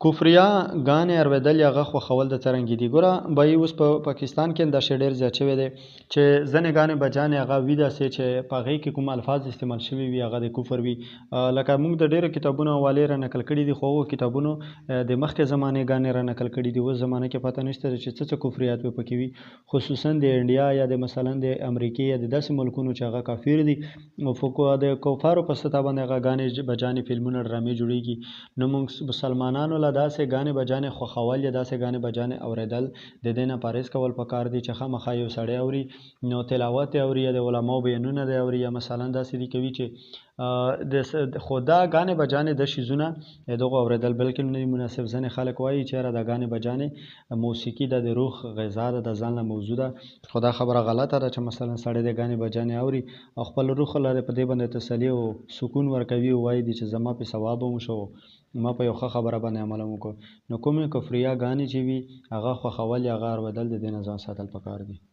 کفریا ګانې اورېدل یا هغه خوښول د څرنګه دي. ګوره بهي اوس په پاکستان کې دا شی ډېر زیات شوی دی چې ځینې ګانې بجانې هغه وي داسې چې په هغې کې کوم الفاظ استعمال شوي وي هغه د کفر وي. لکه موږ د ډېرو کتابونو حوالې را نقل کړي دي، خو هغو کتابونو د مخکې زمانې ګانې را نقل کړي دي. اوس زمانه کې پته نشته چې څه کفریات به پکې وي، خصوصا د انډیا یا د مثلا د امریکې یا د داسې ملکونو چې هغه کافر دي او د کفارو په سطح باندې هغه ګانې بجانې فلمونه ډرامې جوړېږي. نو موږ مسلمانانو له داسې ګانې بجانې خوښول یا داسې ګانې بجانې اورېدل د دې نه پرهیز کول پکار دي چې خامخا یو سړی اوري نو تلاوت یې اوري یا د علماو بیانونه دی اوري، یا مثلا داسې دي کوي چې خو دا ګانې بجانې د شیزونه دغه اورېدل بلکې نه مناسب. ځینې خلک وایي چې یاره دا ګانې بجانې موسیقي د روح غذا ده، د ځان له موضوع ده، خو دا خبره غلطه ده چې مثلا سړی د ګانې بجانې اوري او خپل روح لري په دې باندې تسلي او سکون ورکوي او وایي دي چې زما په ثواب هم شو، ما په یو ښه خبره باندې عمل هم وکړو. نو کومې کفریه ګانې چې وي هغه خوښول یا هغه اورېدل د دې نه ځان ساتل پکار دي.